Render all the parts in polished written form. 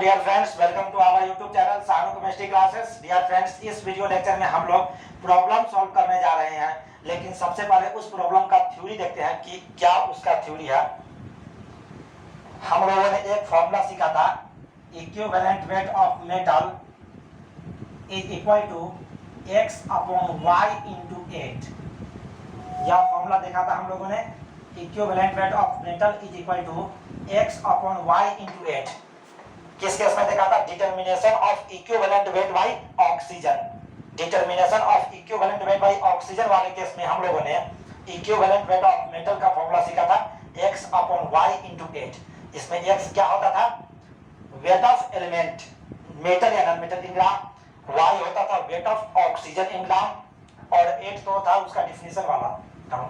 Dear friends, welcome to our YouTube channel Sanu chemistry classes. Dear friends, इस video lecture में हम लोग problem solve करने जा रहे हैं, लेकिन सबसे पहले उस प्रॉब्लम का थ्योरी देखते हैं कि क्या उसका थ्योरी है। हम लोगों ने एक फॉर्मूला सीखा था, equivalent weight of metal is equal to x upon y into 8। यह फॉर्मूला देखा था हम लोगों ने, equivalent weight of metal is equal to x upon y into 8। किस केस में देखा था? Determination of equivalent weight by oxygen. Determination of equivalent weight by oxygen वाले केस में हम लोगों ने इक्विवेलेंट वेट ऑफ मेटल का फॉर्मूला सीखा था, x अपॉन y इंटू 8। इसमें x क्या होता था? वेट ऑफ एलिमेंट, मेटल या नॉन मेटल इन ग्राम। y होता था वेट ऑफ ऑक्सीजन इन ग्राम, और 8 तो था उसका डिफिनेशन वाला टर्म।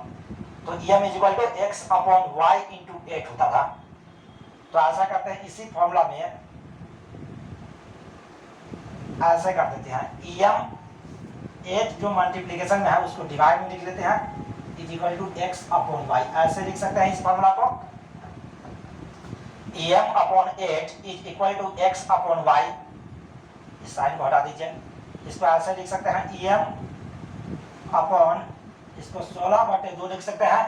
तो m is equal to x upon y into 8 होता था। तो ऐसा करते हैं, इसी फॉर्मूला में ऐसे कर देते हैं, em 8 जो मल्टीप्लिकेशन में है उसको डिवाइड में लिख लेते हैं, is equal to x upon y। ऐसे लिख सकते हैं इस फॉर्मूला को, em upon 8 is equal to x upon y। इस साइन को हटा दीजिए, इसको ऐसे लिख सकते हैं, em अपॉन, इसको 16/2 लिख सकते हैं,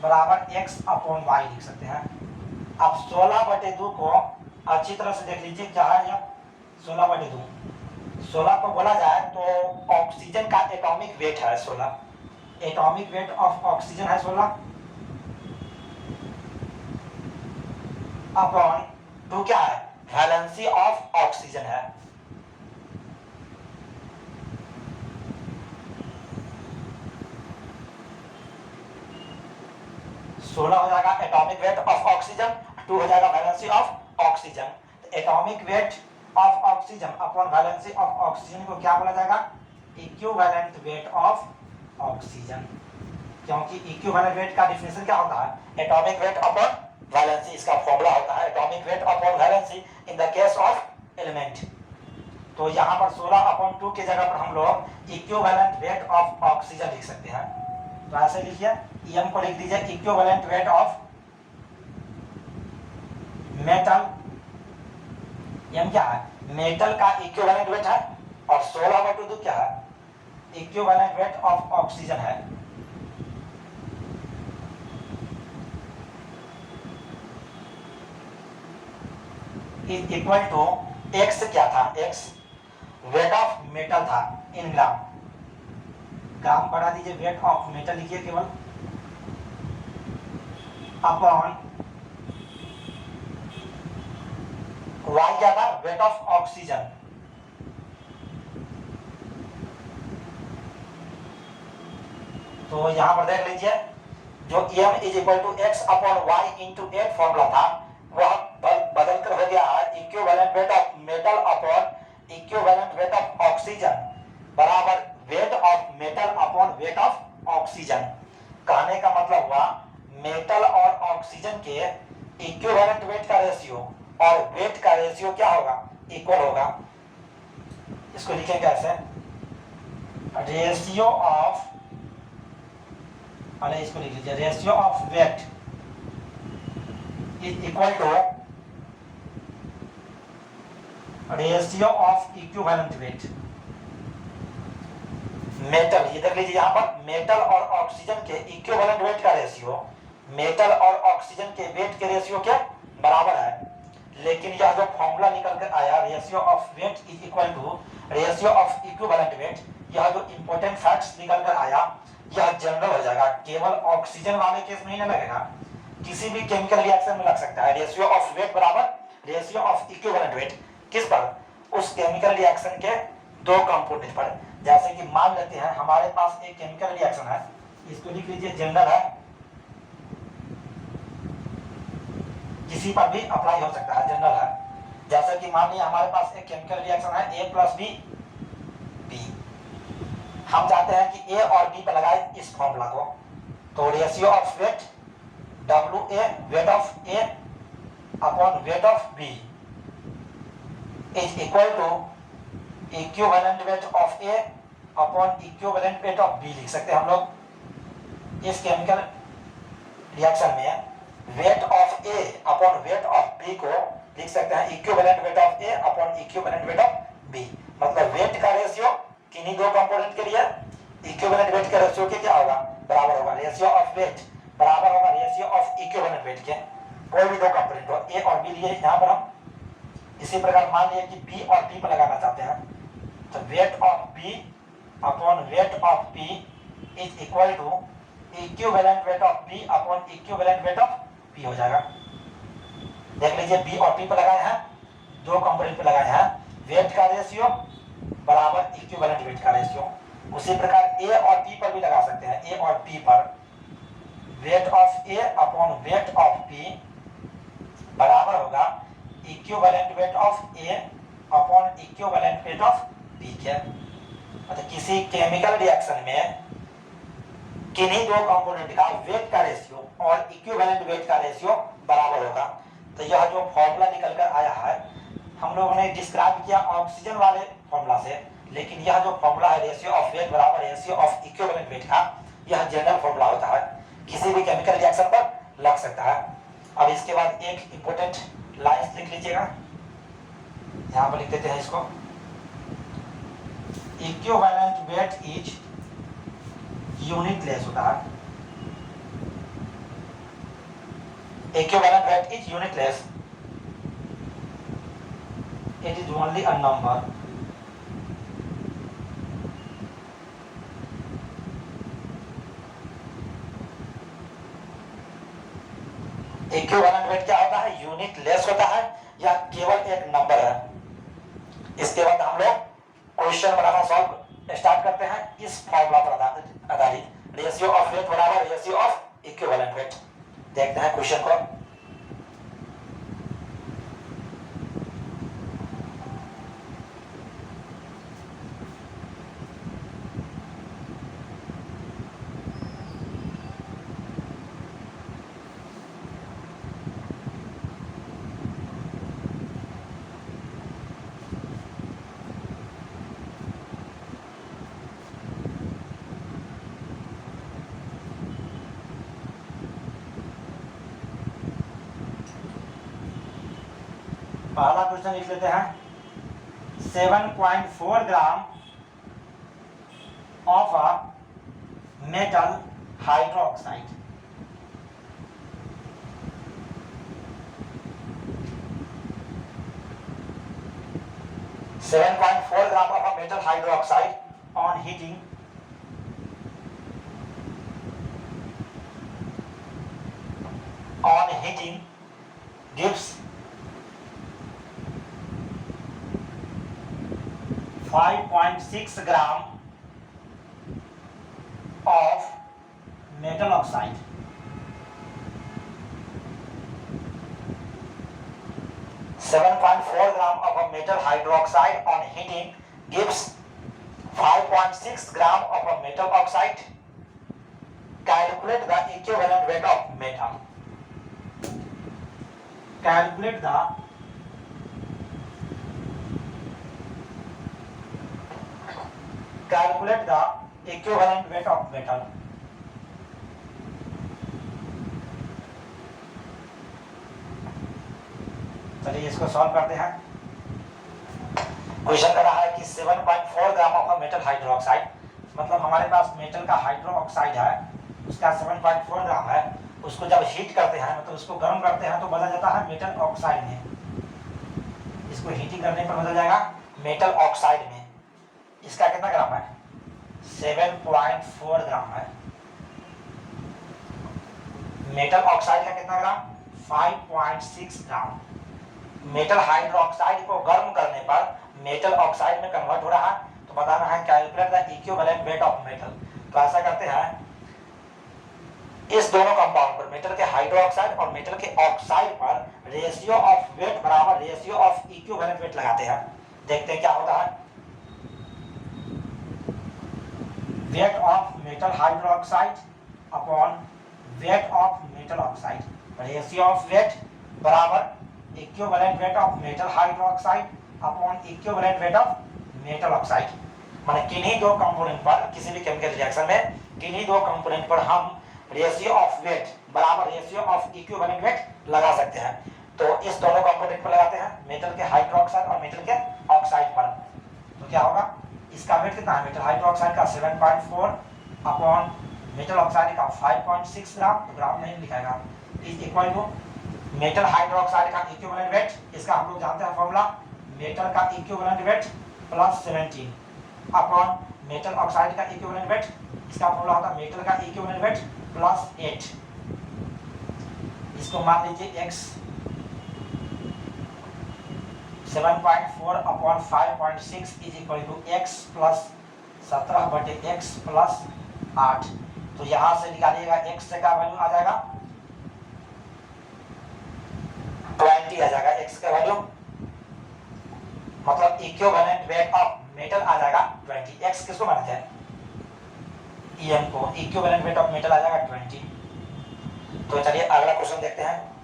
बराबर x अपॉन y लिख सकते हैं। अब 16/2 को अच्छी तरह से देख लीजिए क्या है यह 16/2। 16 को बोला जाए तो ऑक्सीजन का एटॉमिक वेट है 16। एटॉमिक वेट ऑफ ऑक्सीजन है 16 अपॉन 2 क्या है? वैलेंसी ऑफ ऑक्सीजन है। सोलह हो जाएगा एटॉमिक वेट ऑफ ऑक्सीजन, 2 हो जाएगा valency of oxygen. Atomic weight of oxygen upon valency of oxygen को क्या बोला जाएगा? Equivalent weight of oxygen. क्योंकि इक्विवेलेंट वेट का डिफिनेशन क्या होता है? Atomic weight upon valency. इसका फॉर्मूला होता है atomic weight upon valency in the case of element. तो यहाँ पर 16/2 की जगह पर हम लोग इक्विवेलेंट वेट ऑफ ऑक्सीजन लिख सकते हैं। तो ऐसे लिखिए, em को लिख दीजिए equivalent weight of metal. m क्या है? मेटल का इक्विवेलेंट वेट है, और 16/2 क्या है? इक्विवेलेंट वेट ऑफ ऑक्सीजन है। इज इक्वल टू x क्या था? x वेट ऑफ मेटल था इन ग्राम। ग्राम बढ़ा दीजिए, वेट ऑफ मेटल लिखिए केवल, अपॉन y क्या था? Weight of oxygen. तो यहां पर देख लीजिए, जो m is equal to x upon y into 8 formula था, वह बदल कर हो गया है equivalent weight of metal upon equivalent weight of oxygen बराबर weight of metal upon weight of oxygen. कहने का मतलब हुआ मेटल और ऑक्सीजन के इक्विवेलेंट वेट का रेशियो और वेट का रेशियो क्या होगा? इक्वल होगा। इसको लिखेंगे कैसे? रेशियो ऑफ, अरे इसको लिख लीजिए, ratio of weight is equal to ratio of equivalent weight. Metal, ये देख लीजिए यहाँ पर मेटल और ऑक्सीजन के इक्विवेलेंट वेट का रेशियो मेटल और ऑक्सीजन के वेट के रेशियो के बराबर है। लेकिन यह जो फॉर्मूला निकल कर आया, ratio of weight is equal to ratio of equivalent weight, यह जो इंपॉर्टेंट फैक्ट्स निकल कर आया यह जनरल हो जाएगा, केवल ऑक्सीजन वाले केस में ही नहीं लगेगा, किसी भी केमिकल रिएक्शन में लग सकता है। रेशियो ऑफ वेट बराबर रेशियो ऑफ इक्विवेलेंट वेट किस पर? उस केमिकल रिएक्शन के दो कंपोनेंट पर। जैसे कि मान लेते हैं हमारे पास एक केमिकल रिएक्शन है, इसको लिख लीजिए जनरल है, किसी पर भी अप्लाई हो सकता है, जनरल है। जैसे कि मान लीजिए हमारे पास एक केमिकल रिएक्शन है A प्लस बी बी। हम चाहते हैं कि A और B पर लगाए इस फॉर्मूला को, तो ratio of weight WA weight of A upon weight of B is equal to equivalent weight of A upon equivalent weight of B लिख सकते हैं हम लोग। इस केमिकल रिएक्शन में weight of A upon weight of B को लिख सकते हैं equivalent weight of A upon equivalent weight of B. मतलब वेट का रेशियो किन्हीं दो कंपोनेंट के लिए इक्विवेलेंट वेट का रेशियो के क्या होगा, बराबर होगा रेशियो ऑफ वेट बराबर होगा रेशियो ऑफ इक्विवेलेंट वेट के। कोई भी दो कंपोनेंट हो ए और बी लिए, यहाँ पर हम इसी प्रकार मान लिए कि बी और पी पर लगाना चाहते हैं, तो weight of B upon weight of P is equal to equivalent weight of B upon equivalent weight of P हो जाएगा। देख लीजिए बी और पी पर लगाए हैं, दो कंपोनेंट पर लगाए हैं, वेट का रेशियो बराबर इक्विवेलेंट वेट का रेशियो। उसी प्रकार ए और पी पर भी लगा सकते हैं, ए और पी पर wait of A upon weight of P बराबर होगा equivalent weight of A upon equivalent weight of P के। मतलब किसी केमिकल रिएक्शन में किन्हीं दो कंपोनेंट का वेट का रेशियो और इक्विवेलेंट वेट का रेशियो बराबर होगा। तो यह जो फॉर्मूला निकल कर आया है हम लोगों ने डिस्क्राइब किया ऑक्सीजन वाले फॉर्मूला से, लेकिन यह जो फॉर्मूला है रेशियो ऑफ वेट बराबर रेशियो ऑफ इक्विवेलेंट वेट का, यह जनरल फॉर्मूला होता है, किसी भी केमिकल रिएक्शन पर लग सकता है। अब इसके बाद एक इंपॉर्टेंट लाइन लिख लीजिएगा, यहाँ पर लिख देते हैं इसको, इक्विवेलेंट वेट इज यूनिटलेस होता है, equivalent wait is unitless, it is only a number. Equivalent weight क्या होता है, यूनिट लेस होता है या केवल एक नंबर है। इसके बाद हम लोग क्वेश्चन बनाना सॉल्व स्टार्ट करते हैं इस फॉर्मूला पर आधारित, रेशियो ऑफ वेट बराबर रेशियो ऑफ इक्विवेलेंट वेट। देखते हैं क्वेश्चन को। पहला क्वेश्चन लिख लेते हैं, 7.4 gram of a metal hydroxide, gram of a metal hydroxide on heating gives 5.6 gram of metal oxide. gram of a metal hydroxide on heating gives 5.6 gram of a metal oxide. Calculate the equivalent weight of metal. Calculate the equivalent weight of metal. चलिए इसको solve करते हैं। Question कर रहा है कि 7.4 gram of metal hydroxide, मतलब हमारे पास मेटल का हाइड्रोक्साइड है, उसका 7.4 ग्राम है, उसको जब हीट करते हैं मतलब उसको गर्म करते हैं तो बदल जाता है मेटल ऑक्साइड में। इसको हीटिंग करने पर बदल जाएगा मेटल ऑक्साइड में। इसका कितना ग्राम है? 7.4 ग्राम है। मेटल ऑक्साइड का कितना ग्राम? 5.6 ग्राम। मेटल हाइड्रोक्साइड को गर्म करने पर मेटल ऑक्साइड में कन्वर्ट हो रहा है, तो बताना है calculate the equivalent weight of metal. तो ऐसा करते हैं, इस दोनों कंपाउंड पर मेटल के हाइड्रोक्साइड और मेटल के ऑक्साइड पर रेशियो ऑफ वेट बराबर रेशियो ऑफ इक्विवेलेंट वेट लगाते हैं। देखते हैं क्या होता है। Weight of metal hydroxide upon weight of metal oxide, ratio of weight बराबर equivalent weight of metal hydroxide upon equivalent weight of metal oxide. माने किन्हीं दो कंपोनेंट पर, किसी भी केमिकल रिएक्शन में किन्हीं दो कंपोनेंट पर हम रेशियो ऑफ वेट बराबर रेशियो ऑफ इक्विवेलेंट वेट लगा सकते हैं। तो इस दोनों कंपोनेंट पर लगाते हैं, मेटल के हाइड्रोक्साइड और मेटल के ऑक्साइड पर। तो क्या होगा, इसका वेट कितना है, मेटल हाइड्रोक्साइड का 7.4 अपॉन मेटल ऑक्साइड का 5.6 ग्राम, तो ग्राम नहीं लिखाएगा, is equal to metal hydroxide का इक्विवेलेंट वेट, इसका हम लोग जानते हैं फॉर्मूला, मेटल का equivalent weight plus 17 upon metal oxide का इक्विवेलेंट वेट, इसका फॉर्मूला होता है मेटल का इक्विवेलेंट वेट प्लस 8। इसको मान लीजिए x 7.4 upon 5.6 is equal to x plus 17 बटे x प्लस 8। तो यहां से निकालिएगा x से का वैल्यू आ जाएगा 20 आ जाएगा, x का वैल्यू मतलब इक्विवेलेंट वेट ऑफ मेटल आ जाएगा 20। x किसको मानते हैं, em को, इक्विवेलेंट वेट ऑफ मेटल आ जाएगा 20। तो चलिए अगला क्वेश्चन देखते हैं।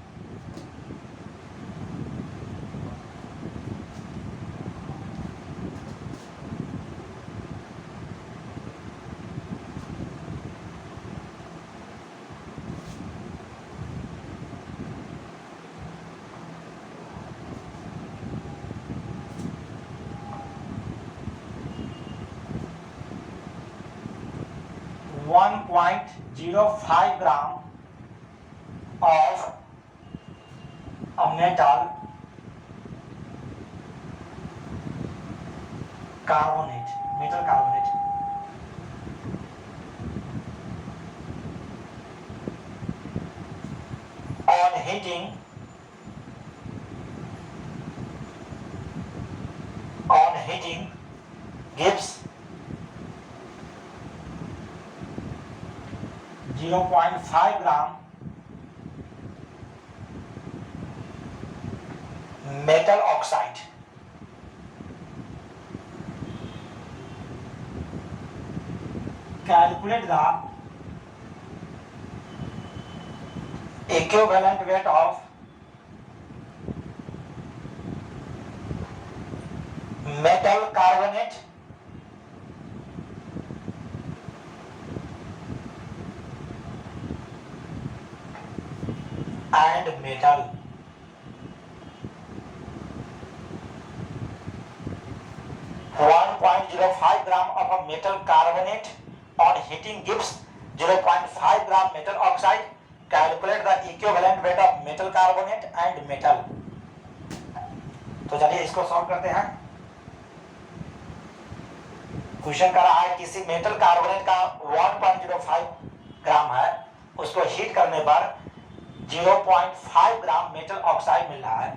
One 1.05 gram of a metal carbonate, metal carbonate on heating gives 0.5 gram metal oxide. Calculate the equivalent weight of metal carbonate and metal. .05 gram of a metal carbonate on heating gives 0.5 gram metal oxide. Calculate the equivalent weight of metal carbonate and metal. तो चलिए इसको solve करते हैं। Question कर रहा है किसी metal carbonate का 1.05 ग्राम है, उसको हीट करने पर 0.5 ग्राम मेटल ऑक्साइड मिल रहा है।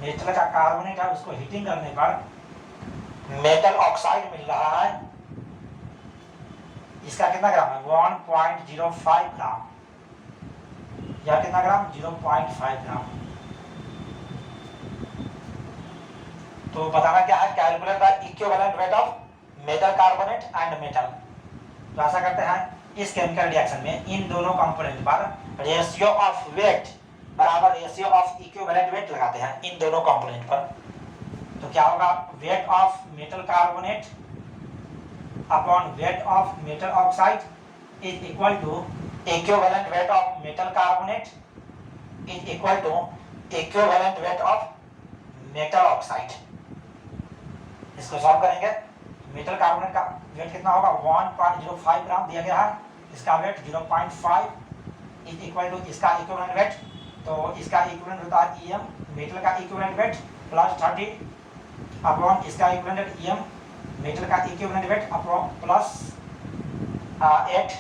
मेटल का कार्बोनेट है, उसको हीटिंग करने पर मेटल ऑक्साइड मिल रहा है, इसका कितना ग्राम है 1.05 ग्राम, या कितना ग्राम 0.5 ग्राम। तो बताना क्या है, calculate the equivalent weight of metal carbonate and metal. तो ऐसा करते हैं, इस केमिकल रिएक्शन में इन दोनों कंपोनेंट पर रेशियो ऑफ वेट बराबर रेशियो ऑफ इक्विवेलेंट वेट लगाते हैं इन दोनों कंपोनेंट पर। तो क्या होगा, weight of metal carbonate upon weight of metal oxide is equal to equivalent weight of metal carbonate is equal to equivalent weight of metal oxide. इसको सॉल्व करेंगे, मेटल कार्बोनेट का वेट कितना होगा 1.05 ग्राम दिया गया है, इसका वेट 0.5 इज इक्वल टू इसका इक्विवेलेंट वेट, तो इसका इक्विवेलेंट होता है EM, मेटल का इक्विवेलेंट वेट प्लस 30 अपॉन इसका इक्विवेलेंट EM, मेटल का equivalent weight upon plus 8,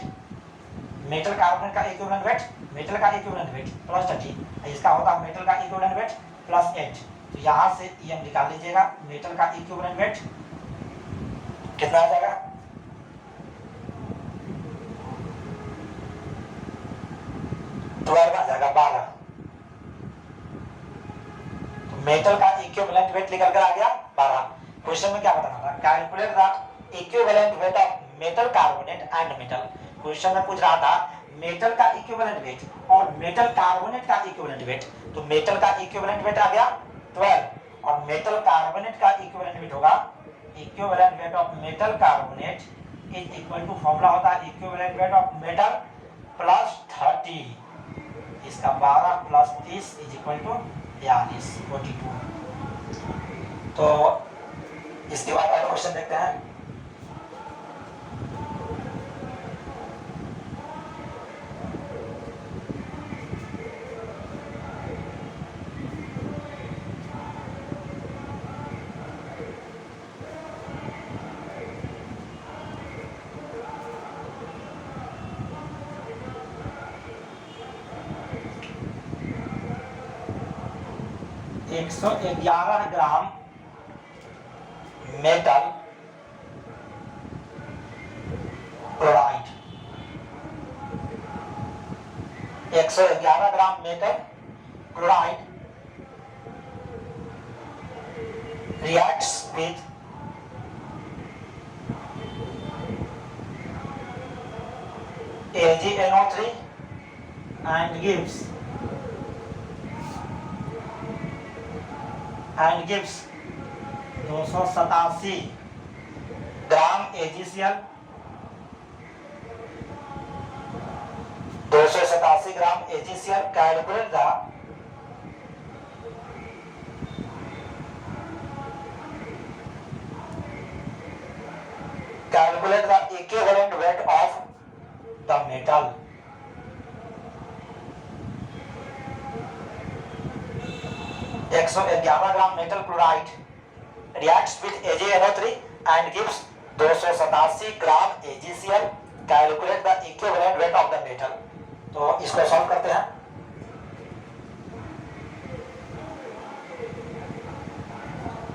metal carbonate का इक्विवेलेंट वेट, मेटल का इक्विवेलेंट वेट प्लस 30, इसका होता है मेटल का इक्विवेलेंट वेट प्लस 8। तो यहाँ से EM निकाल लीजिएगा, मेटल का इक्विवेलेंट वेट कितना आ जाएगा 12 आ जाएगा 12। मेटल का इक्विवेलेंट वेट निकल कर आ गया 12। क्वेश्चन में क्या बताना था, calculate the equivalent weight of metal carbonate and metal. Question में पूछ रहा था मेटल का इक्विवेलेंट वेट और मेटल कार्बोनेट का इक्विवेलेंट वेट। तो मेटल का इक्विवेलेंट वेट आ गया 12 और मेटल कार्बोनेट का इक्विवेलेंट वेट होगा equivalent weight of metal carbonate is equal to formula होता है equivalent weight of metal plus 30 इसका 12 प्लस 30 इज इक्वल टू 42 42। तो इसके बाद अगला क्वेश्चन देखते हैं। एक 111 gram metal chloride, 111 gram metal chloride reacts with AgNO3 and gives 287 gram AgCl, 287 gram AgCl। Calculate the equivalent weight of the metal। 111 gram metal chloride reacts with AgNO3 and gives 287 gram AgCl। Calculate the equivalent weight of the metal. तो इसको solve करते हैं।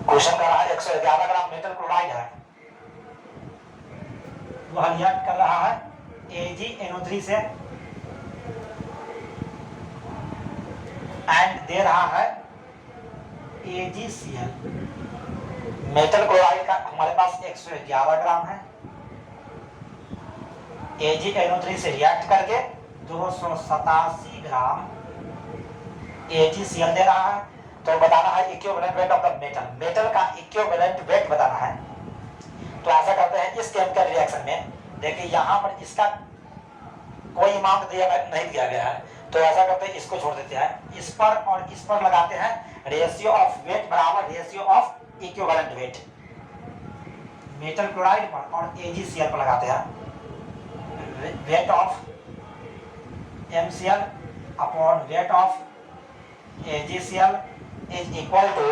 Question कर रहा है 111 gram metal chloride है, वह react कर रहा है AgNO3 से एंड दे रहा है AgCl। मेटल क्लोराइड का हमारे पास 111 ग्राम है, AgNO3 से रिएक्ट करके 287 ग्राम AgCl दे रहा है। तो बताना है equivalent weight of the metal, metal का इक्विवेलेंट वेट बताना है। तो ऐसा करते हैं, इस केमिकल रिएक्शन में देखिए यहाँ पर इसका कोई अमाउंट नहीं दिया गया है, तो ऐसा करते हैं इसको छोड़ देते हैं, इस पर और इस पर लगाते हैं रेशियो ऑफ वेट बराबर ratio of equivalent weight. Metal chloride पर और AgCl पर लगाते हैं weight of MCl upon weight of AgCl is equal to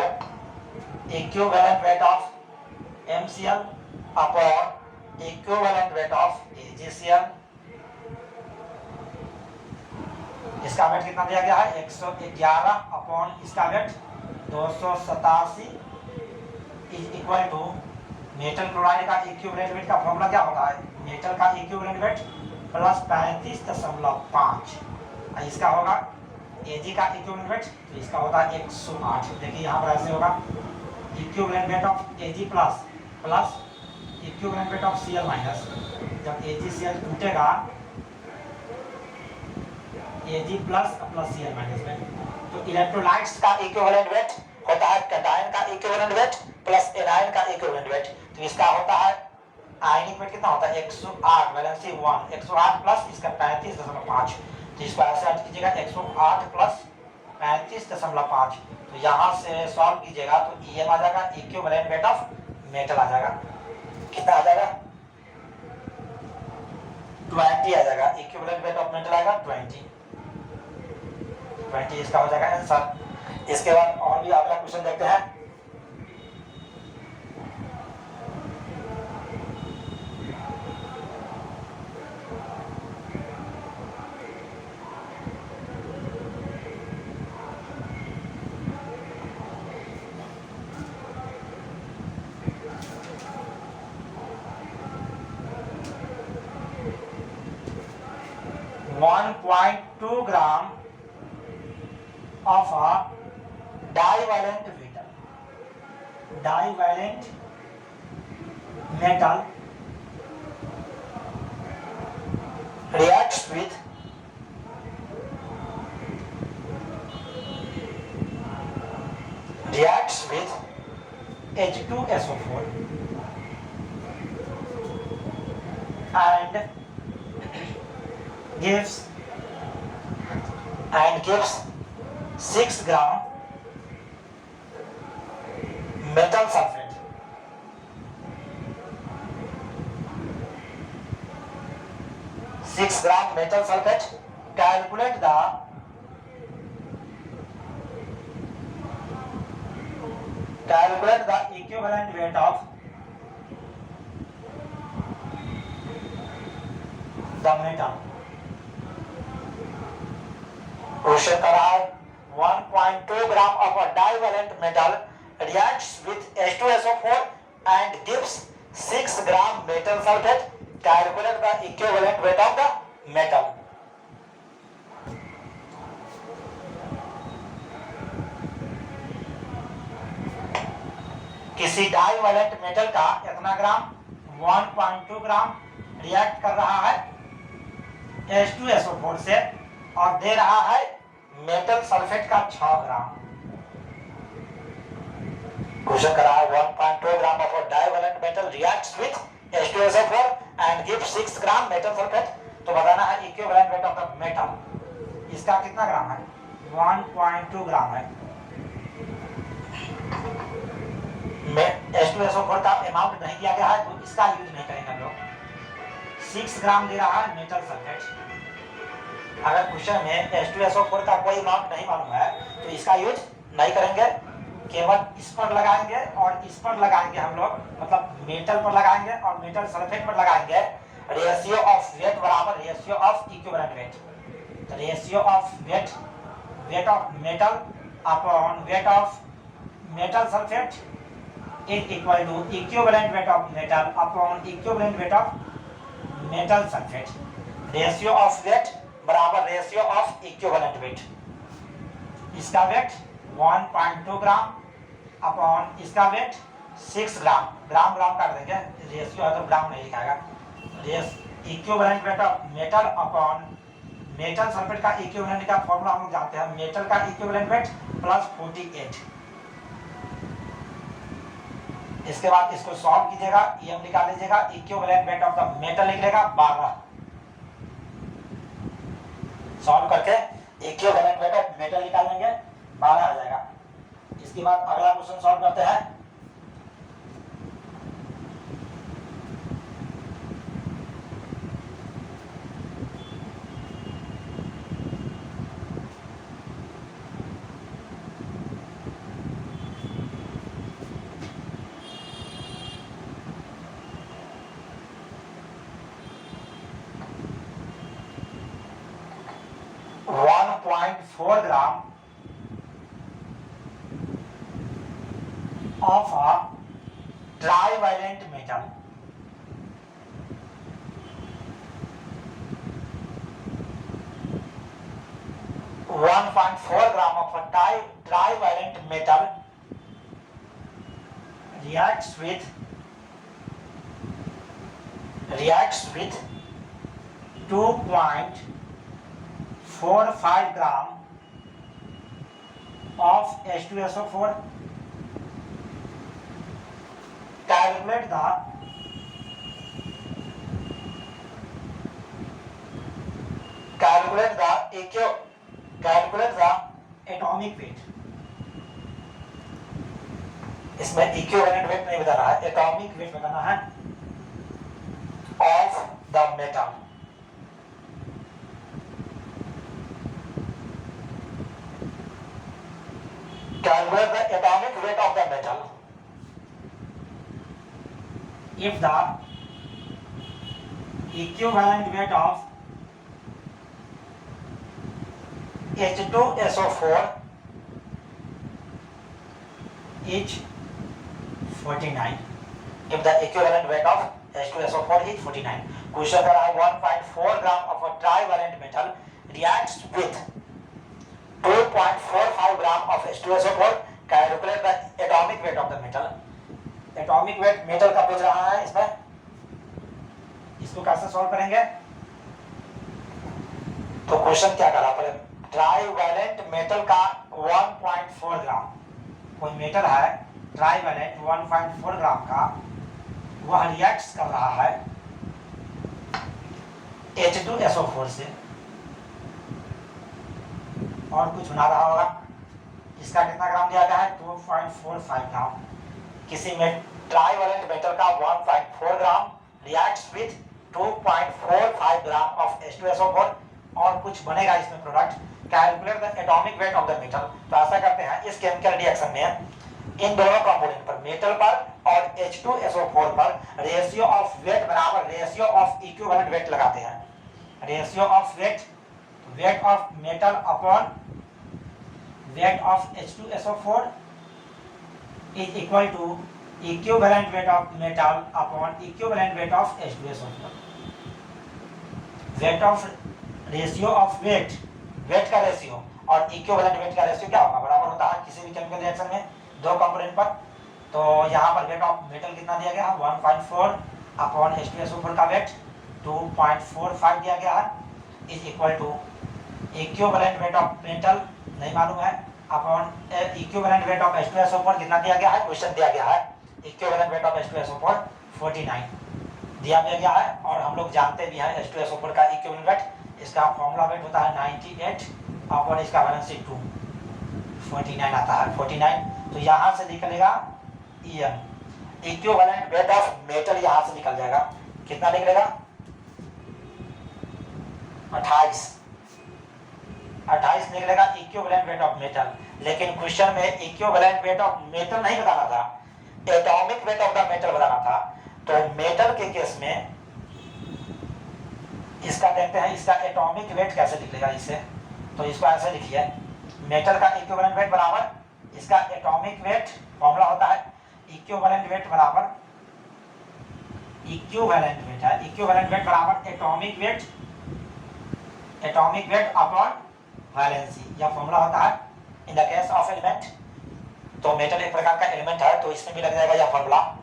equivalent weight of MCl upon equivalent weight of AgCl। इसका वेट कितना दिया गया है 111 अपॉन इसका weight 287 is equal to metal chloride का इक्विवेलेंट वेट का फॉर्मूला क्या होता है, मेटल का इक्विवेलेंट वेट प्लस 35.5, इसका होगा Ag का इक्विवेलेंट वेट, तो इसका होता है 108। देखिए यहाँ पर ऐसे होगा equivalent weight of Ag plus equivalent weight of Cl minus, जब AgCl टूटेगा Ag प्लस Cl माइनस में, तो इलेक्ट्रोलाइट्स का इक्विवेलेंट वेट होता है कैटायन का इक्विवेलेंट वेट प्लस एनायन का इक्विवेलेंट वेट। तो इसका होता है आयनिक वेट कितना होता है 108, वैलेंसी 1, 108 प्लस इसका 35.5, तो इसको ऐसे ऐड कीजिएगा 108 प्लस 35.5। तो यहाँ से सॉल्व कीजिएगा तो EM आ जाएगा, इक्विवेलेंट वेट ऑफ मेटल आ जाएगा, कितना आ जाएगा 20 आ जाएगा, इक्विवेलेंट वेट ऑफ मेटल आएगा 20 इसका हो जाएगा आंसर। इसके बाद और भी अगला क्वेश्चन देखते हैं। One 1.2 gram of a divalent metal reacts with H2SO4 and gives and gives 6 gram metal sulfate. Six gram metal sulfate. Calculate the equivalent weight of the metal. Question कर रहा है 1.2 ग्राम of a divalent metal reacts with H2SO4 and gives 6 gram metal sulfate. Calculate the equivalent weight of the metal. किसी divalent metal का इतना ग्राम 1.2 ग्राम react कर रहा है H2SO4 से और दे रहा है मेटल सल्फेट का 6 ग्राम। क्वेश्चन कर रहा है 1.2 gram of a divalent metal reacts with H2SO4 and gives 6 gram metal sulphate. तो बताना है equivalent weight of the metal. इसका कितना ग्राम है? 1.2 ग्राम है। H2SO4 का अमाउंट नहीं दिया गया है तो इसका यूज नहीं करेंगे हम लोग। 6 ग्राम दे रहा है मेटल सल्फेट। अगर क्वेश्चन में H2SO4 का कोई अमाउंट नहीं मालूम है तो इसका यूज नहीं करेंगे, केवल इस पर लगाएंगे और इस पर लगाएंगे हम लोग, मतलब मेटल पर लगाएंगे और मेटल सल्फेट पर लगाएंगे। रेशियो ऑफ वेट बराबर रेशियो ऑफ इक्विवेलेंट वेट। तो ratio of wait of metal upon weight of metal sulphate is equal to equivalent weight of metal upon equivalent weight of metal sulfate. Ratio of weight बराबर ratio of equivalent weight. इसका weight 1.2 gram upon इसका weight 6 gram. Gram gram काट देंगे, ratio है तो gram नहीं लिखाएगा। Equivalent weight of metal upon metal sulphate का इक्विवेलेंट का फॉर्मूला हम लोग जानते हैं, मेटल का इक्विवेलेंट वेट प्लस 48। इसके बाद इसको सॉल्व कीजिएगा, EM निकाल लीजिएगा, equivalent weight of the metal निकलेगा 12। सॉल्व करके इक्विवेलेंट वेट ऑफ मेटल निकाल लेंगे, 12 आ जाएगा। इसके बाद अगला क्वेश्चन सॉल्व करते हैं। .4 gram of a trivalent metal of a trivalent metal reacts with 2.45 gram of H2SO4. Calculate the atomic weight. इसमें इक्विवेलेंट वेट नहीं बताना है, एटॉमिक वेट बताना है of the metal. Calculate the atomic weight of the metal. If the equivalent weight of H2SO4 is 49. If the equivalent weight of H2SO4 is 49. Question कर रहा है 1.4 gram of a trivalent metal reacts with 2.45 gram of H2SO4. Calculate the atomic weight of the metal. Atomic weight metal का पूछ रहा है इसमें, इसको कैसे सॉल्व करेंगे? तो क्वेश्चन क्या करा पहले, ट्राइवैलेंट मेटल का 1.4 ग्राम, कोई मेटल है ट्राइवैलेंट 1.4 ग्राम का, वह रिएक्ट कर रहा है H2SO4 से। और कुछ बना रहा होगा। इसका कितना ग्राम दिया गया है 2.45 ग्राम। किसी में ट्राईवैलेंट मेटल का 1.4 gram reacts with 2.45 gram of H2SO4 और कुछ बनेगा इसमें product. Calculate the atomic weight of the metal. तो ऐसा करते हैं इस केमिकल रिएक्शन में इन दोनों कंपोनेंट पर मेटल पर और H2SO4 पर रेशियो ऑफ वेट बराबर रेशियो ऑफ इक्विवेलेंट वेट लगाते हैं। Ratio of wait of metal upon weight of H2SO4 is equal to equivalent weight of metal upon equivalent weight of H2SO4. Weight of ratio of weight का ratio और equivalent weight का ratio क्या होगा, बराबर होता है किसी भी केमिकल रिएक्शन में दो कंपोनेंट पर। तो यहाँ पर वेट ऑफ मेटल कितना दिया गया है 1.4 अपॉन H2SO4 का वेट 2.45 दिया गया है is equal to equivalent weight of metal नहीं मालूम है upon equivalent weight of H2SO4 कितना दिया गया है, क्वेश्चन दिया गया है इक्विवेलेंट वेट ऑफ H2SO4 49 दिया गया है। और हम लोग जानते भी हैं H2SO4 का इक्विवेलेंट वेट, इसका फॉर्मूला वेट होता है 98 अपॉन इसका वैलेंसी 2 49 आता है 49। तो यहाँ से निकलेगा EM equivalent weight of metal, यहाँ से निकल जाएगा कितना निकलेगा 28 निकलेगा इक्विवेलेंट वेट ऑफ मेटल। लेकिन क्वेश्चन में इक्विवेलेंट वेट ऑफ मेटल नहीं बताना था, atomic weight of the metal बताना था। तो मेटल के केस में इसका देखते हैं इसका एटॉमिक वेट कैसे निकलेगा इससे। तो इसको ऐसे लिखिए मेटल का इक्विवेलेंट वेट बराबर इसका एटॉमिक वेट, फॉर्मूला होता है इक्विवेलेंट वेट बराबर इक्विवेलेंट वेट बराबर एटॉमिक वेट अपॉन वैलेंसी, यह फॉर्मूला होता है in the case of element. तो मेटल एक प्रकार का एलिमेंट है तो इसमें भी लग जाएगा यह फॉर्मूला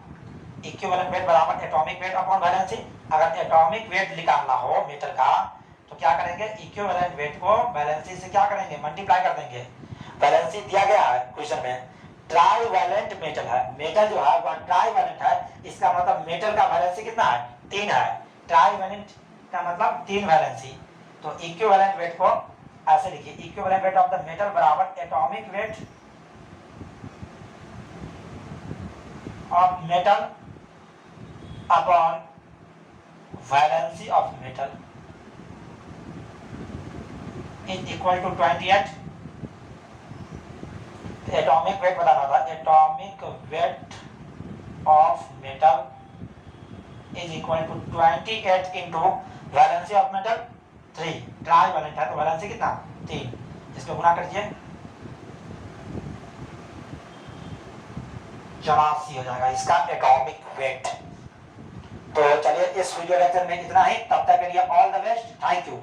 इक्विवेलेंट वेट बराबर एटॉमिक वेट अपॉन वैलेंसी। अगर एटॉमिक वेट निकालना हो मेटल का तो क्या करेंगे, इक्विवेलेंट वेट को वैलेंसी से क्या करेंगे मल्टीप्लाई कर देंगे। वैलेंसी दिया गया है क्वेश्चन में, ट्राईवैलेंट मेटल है, मेटल जो है वह ट्राईवैलेंट है, इसका मतलब मेटल का वैलेंसी कितना है 3 है, ट्राईवैलेंट का मतलब 3 वैलेंसी। तो इक्विवेलेंट वेट को ऐसे लिखिए equivalent weight of the metal बराबर atomic weight of metal upon valency of metal is equal to 28। Atomic weight बताना था, atomic weight of metal is equal to 28 into valency of metal 3, trivalent है तो valency कितना 3, इसको गुना करिए 84 हो जाएगा इसका एटॉमिक वेट। तो चलिए इस वीडियो लेक्चर में इतना ही, तब तक के लिए all the best, thank you.